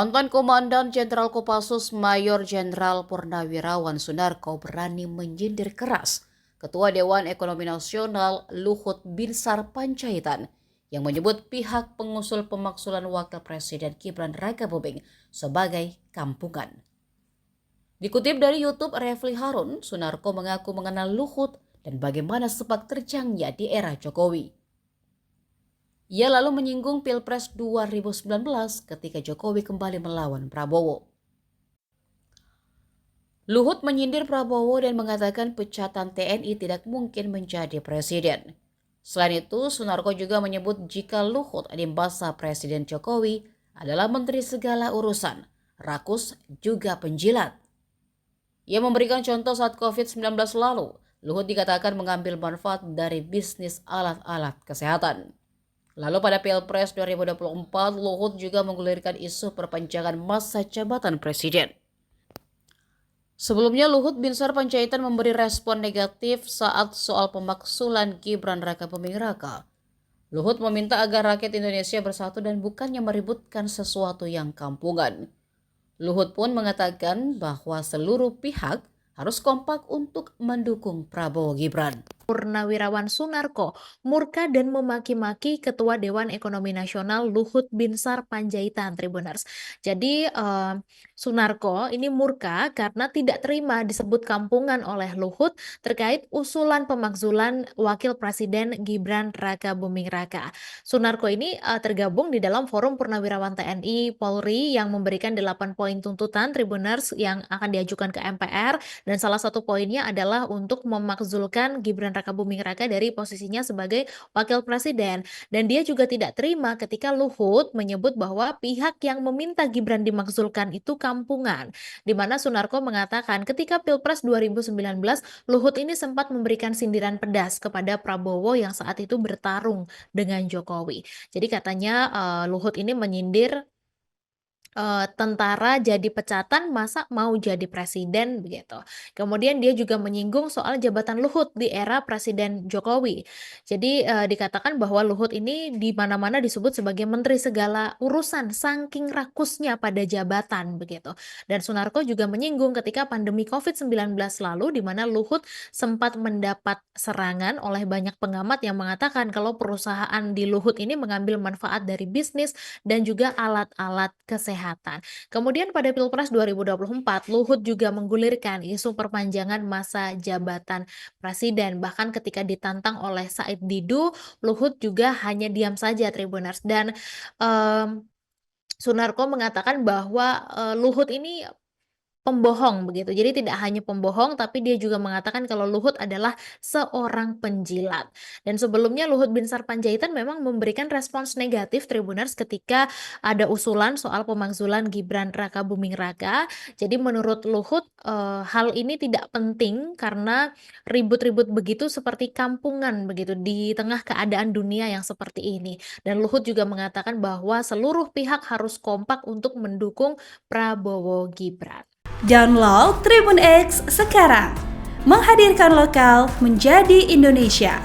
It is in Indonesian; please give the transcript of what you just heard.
Mantan Komandan Jenderal Kopassus Mayor Jenderal Purnawirawan Sunarko berani menyindir keras Ketua Dewan Ekonomi Nasional Luhut Binsar Panjaitan yang menyebut pihak pengusul pemaksulan Wakil Presiden Gibran Rakabuming sebagai kampungan. Dikutip dari YouTube Refli Harun, Sunarko mengaku mengenal Luhut dan bagaimana sepak terjangnya di era Jokowi. Ia lalu menyinggung Pilpres 2019 ketika Jokowi kembali melawan Prabowo. Luhut menyindir Prabowo dan mengatakan pecatan TNI tidak mungkin menjadi presiden. Selain itu, Sunarko juga menyebut jika Luhut di masa Presiden Jokowi adalah menteri segala urusan, rakus juga penjilat. Ia memberikan contoh saat COVID-19 lalu, Luhut dikatakan mengambil manfaat dari bisnis alat-alat kesehatan. Lalu pada Pilpres 2024, Luhut juga menggulirkan isu perpanjangan masa jabatan presiden. Sebelumnya, Luhut Binsar Panjaitan memberi respon negatif saat soal pemaksulan Gibran Rakabuming Raka. Luhut meminta agar rakyat Indonesia bersatu dan bukannya meributkan sesuatu yang kampungan. Luhut pun mengatakan bahwa seluruh pihak harus kompak untuk mendukung Prabowo Gibran. Purnawirawan Sunarko murka dan memaki-maki Ketua Dewan Ekonomi Nasional Luhut Binsar Panjaitan, Tribuners. Jadi Sunarko ini murka karena tidak terima disebut kampungan oleh Luhut terkait usulan pemakzulan Wakil Presiden Gibran Rakabuming Raka. Sunarko ini tergabung di dalam Forum Purnawirawan TNI Polri yang memberikan 8 poin tuntutan, Tribuners, yang akan diajukan ke MPR, dan salah satu poinnya adalah untuk memakzulkan Gibran Rakabuming Raka dari posisinya sebagai wakil presiden. Dan dia juga tidak terima ketika Luhut menyebut bahwa pihak yang meminta Gibran dimakzulkan itu kampungan. Di mana Sunarko mengatakan ketika Pilpres 2019, Luhut ini sempat memberikan sindiran pedas kepada Prabowo yang saat itu bertarung dengan Jokowi. Jadi katanya Luhut ini menyindir tentara jadi pecatan masa mau jadi presiden begitu. Kemudian dia juga menyinggung soal jabatan Luhut di era Presiden Jokowi. Jadi dikatakan bahwa Luhut ini di mana-mana disebut sebagai menteri segala urusan saking rakusnya pada jabatan begitu. Dan Sunarko juga menyinggung ketika pandemi COVID-19 lalu di mana Luhut sempat mendapat serangan oleh banyak pengamat yang mengatakan kalau perusahaan di Luhut ini mengambil manfaat dari bisnis dan juga alat-alat kesehatan. Kemudian pada Pilpres 2024, Luhut juga menggulirkan isu perpanjangan masa jabatan presiden. Bahkan ketika ditantang oleh Said Didu, Luhut juga hanya diam saja, Tribuners. Dan Sunarko mengatakan bahwa Luhut ini pembohong begitu. Jadi tidak hanya pembohong, tapi dia juga mengatakan kalau Luhut adalah seorang penjilat. Dan sebelumnya Luhut Binsar Panjaitan memang memberikan respons negatif, Tribuners, ketika ada usulan soal pemakzulan Gibran Rakabuming Raka. Jadi menurut Luhut hal ini tidak penting karena ribut-ribut begitu seperti kampungan begitu di tengah keadaan dunia yang seperti ini. Dan Luhut juga mengatakan bahwa seluruh pihak harus kompak untuk mendukung Prabowo Gibran. Download Tribun X sekarang, menghadirkan lokal menjadi Indonesia.